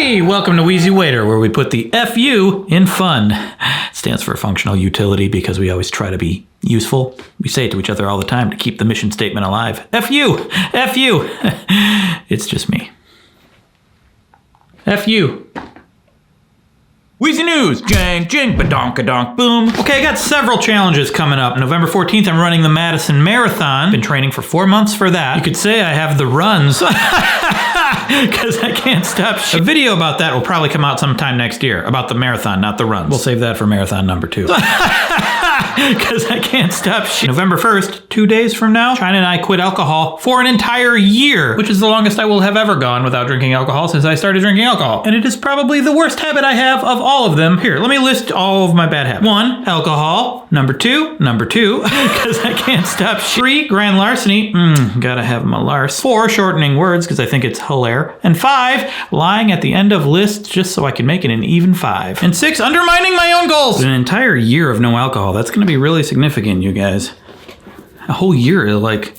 Hey, welcome to Wheezy Waiter, where we put the FU in fun. It stands for functional utility because we always try to be useful. We say it to each other all the time to keep the mission statement alive. FU! FU! It's just me. FU. WheezyNews! Jang, jing, badonk-a-donk, boom. Okay, I got several challenges coming up. November 14th, I'm running the Madison Marathon. Been training for 4 months for that. You could say I have the runs. Because I can't stop. A video about that will probably come out sometime next year. About the marathon, not the runs. We'll save that for marathon number 2. Because I can't stop. November 1st, 2 days from now, China and I quit alcohol for an entire year, which is the longest I will have ever gone without drinking alcohol since I started drinking alcohol. And it is probably the worst habit I have of all of them. Here, let me list all of my bad habits. 1, alcohol. Number 2, because I can't stop. 3, grand larceny. Gotta have my larce. 4, shortening words because I think it's hilarious. And 5, lying at the end of lists just so I can make it an even 5. And 6, undermining my own goals. An entire year of no alcohol. That's going to be really significant, you guys. A whole year is like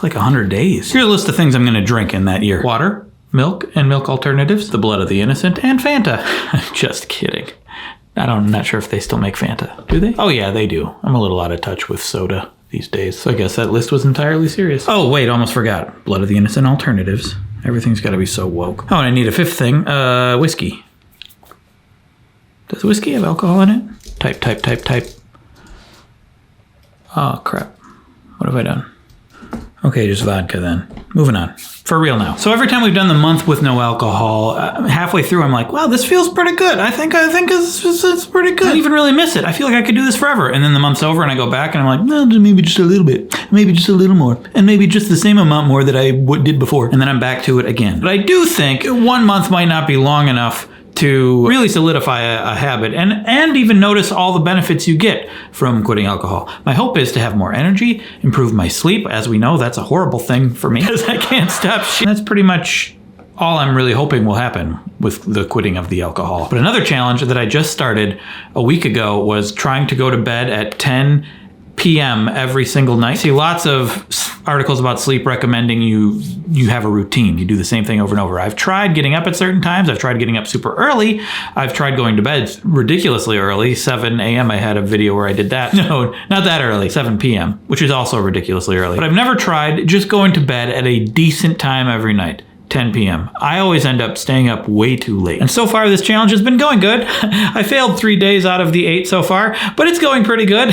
100 days. Here's a list of things I'm going to drink in that year. Water, milk, and milk alternatives, the blood of the innocent, and Fanta. Just kidding. I'm not sure if they still make Fanta. Do they? Oh yeah, they do. I'm a little out of touch with soda these days, so I guess that list was entirely serious. Oh wait, almost forgot. Blood of the innocent alternatives. Everything's got to be so woke. Oh, and I need a 5th thing. Whiskey. Does whiskey have alcohol in it? Type. Oh crap. What have I done? Okay, just vodka then. Moving on. For real now. So every time we've done the month with no alcohol, halfway through I'm like, wow, this feels pretty good. I think it's pretty good. I don't even really miss it. I feel like I could do this forever. And then the month's over and I go back and I'm like, no, maybe just a little bit. Maybe just a little more. And maybe just the same amount more that I did before. And then I'm back to it again. But I do think 1 month might not be long enough to really solidify a habit and even notice all the benefits you get from quitting alcohol. My hope is to have more energy, improve my sleep. As we know, that's a horrible thing for me because I can't stop shit. That's pretty much all I'm really hoping will happen with the quitting of the alcohol. But another challenge that I just started a week ago was trying to go to bed at 10 p.m. every single night. See lots of articles about sleep recommending you have a routine. You do the same thing over and over. I've tried getting up at certain times. I've tried getting up super early. I've tried going to bed ridiculously early. 7 a.m. I had a video where I did that. No, not that early. 7 p.m., which is also ridiculously early. But I've never tried just going to bed at a decent time every night. 10 p.m. I always end up staying up way too late. And so far, this challenge has been going good. I failed 3 days out of the 8 so far, but it's going pretty good.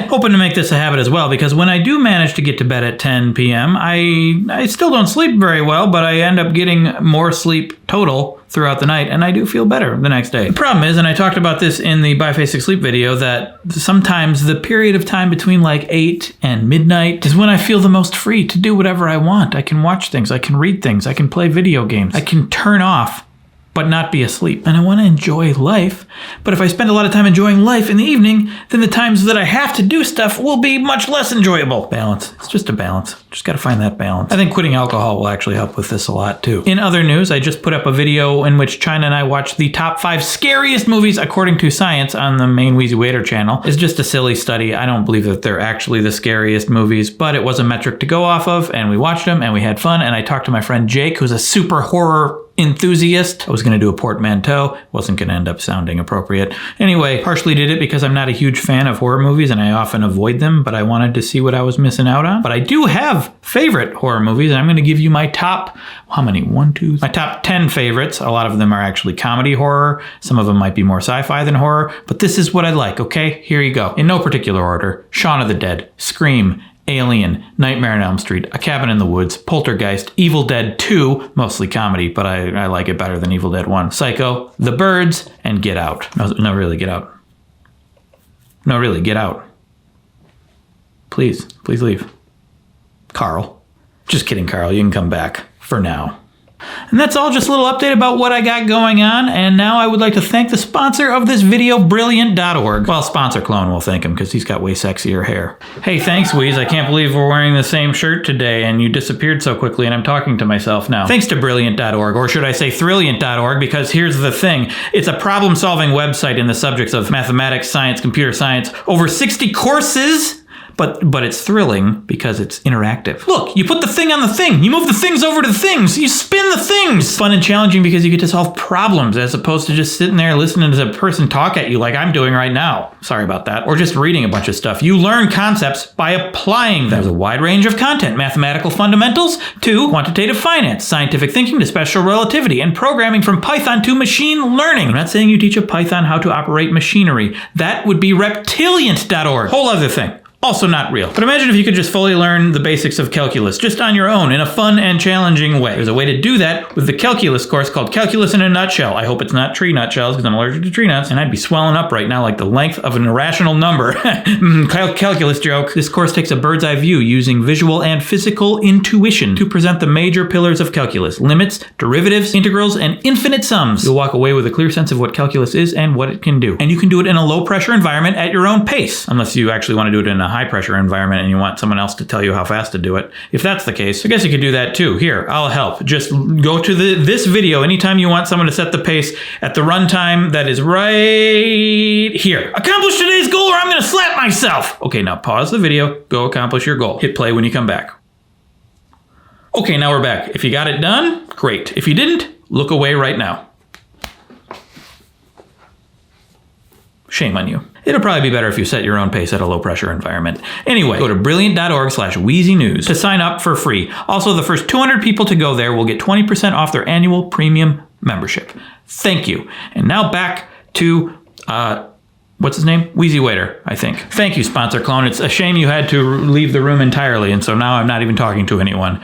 Hoping to make this a habit as well, because when I do manage to get to bed at 10 p.m., I still don't sleep very well, but I end up getting more sleep total throughout the night, and I do feel better the next day. The problem is, and I talked about this in the Bifasic Sleep video, that sometimes the period of time between like 8 and midnight is when I feel the most free to do whatever I want. I can watch things, I can read things, I can play video games, I can turn off but not be asleep. And I want to enjoy life. But if I spend a lot of time enjoying life in the evening, then the times that I have to do stuff will be much less enjoyable. Balance. It's just a balance. Just got to find that balance. I think quitting alcohol will actually help with this a lot too. In other news, I just put up a video in which China and I watched the top 5 scariest movies according to science on the main Wheezy Waiter channel. It's just a silly study. I don't believe that they're actually the scariest movies, but it was a metric to go off of, and we watched them and we had fun, and I talked to my friend Jake, who's a super horror enthusiast. I was going to do a portmanteau. Wasn't going to end up sounding appropriate. Anyway, partially did it because I'm not a huge fan of horror movies and I often avoid them, but I wanted to see what I was missing out on. But I do have favorite horror movies, and I'm going to give you my top, how many? My top 10 favorites. A lot of them are actually comedy horror. Some of them might be more sci-fi than horror, but this is what I like, okay? Here you go. In no particular order. Shaun of the Dead, Scream, Alien, Nightmare on Elm Street, A Cabin in the Woods, Poltergeist, Evil Dead 2, mostly comedy, but I like it better than Evil Dead 1, Psycho, The Birds, and Get Out. No, really, Get Out. No, really, Get Out. Please leave. Carl. Just kidding, Carl. You can come back for now. And that's all, just a little update about what I got going on. And now I would like to thank the sponsor of this video, Brilliant.org. Well, sponsor clone will thank him because he's got way sexier hair. Hey, thanks, Wheeze. I can't believe we're wearing the same shirt today and you disappeared so quickly and I'm talking to myself now. Thanks to Brilliant.org, or should I say Thrilliant.org, because here's the thing. It's a problem-solving website in the subjects of mathematics, science, computer science. Over 60 courses But it's thrilling because it's interactive. Look, you put the thing on the thing. You move the things over to the things. You spin the things. It's fun and challenging because you get to solve problems as opposed to just sitting there listening to a person talk at you like I'm doing right now. Sorry about that. Or just reading a bunch of stuff. You learn concepts by applying them. There's a wide range of content. Mathematical fundamentals to quantitative finance, scientific thinking to special relativity, and programming from Python to machine learning. I'm not saying you teach a Python how to operate machinery. That would be reptiliant.org. Whole other thing. Also not real. But imagine if you could just fully learn the basics of calculus, just on your own, in a fun and challenging way. There's a way to do that with the calculus course called Calculus in a Nutshell. I hope it's not tree nutshells, because I'm allergic to tree nuts, and I'd be swelling up right now like the length of an irrational number. Calculus joke. This course takes a bird's eye view using visual and physical intuition to present the major pillars of calculus: limits, derivatives, integrals, and infinite sums. You'll walk away with a clear sense of what calculus is and what it can do. And you can do it in a low-pressure environment at your own pace, unless you actually want to do it in a high-pressure environment and you want someone else to tell you how fast to do it. If that's the case, I guess you could do that too. Here, I'll help. Just go to this video anytime you want someone to set the pace at the runtime that is right here. Accomplish today's goal or I'm going to slap myself. Okay, now pause the video. Go accomplish your goal. Hit play when you come back. Okay, now we're back. If you got it done, great. If you didn't, look away right now. Shame on you. It'll probably be better if you set your own pace at a low-pressure environment. Anyway, go to brilliant.org/WheezyNews to sign up for free. Also, the first 200 people to go there will get 20% off their annual premium membership. Thank you. And now back to, what's his name? Wheezy Waiter, I think. Thank you, sponsor clone. It's a shame you had to leave the room entirely, and so now I'm not even talking to anyone.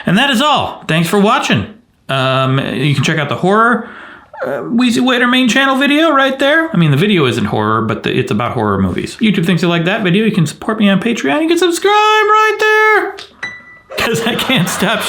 And that is all. Thanks for watching. You can check out the horror Wheezy Waiter main channel video right there. I mean, the video isn't horror, but it's about horror movies. YouTube thinks you like that video. You can support me on Patreon. You can subscribe right there. Because I can't stop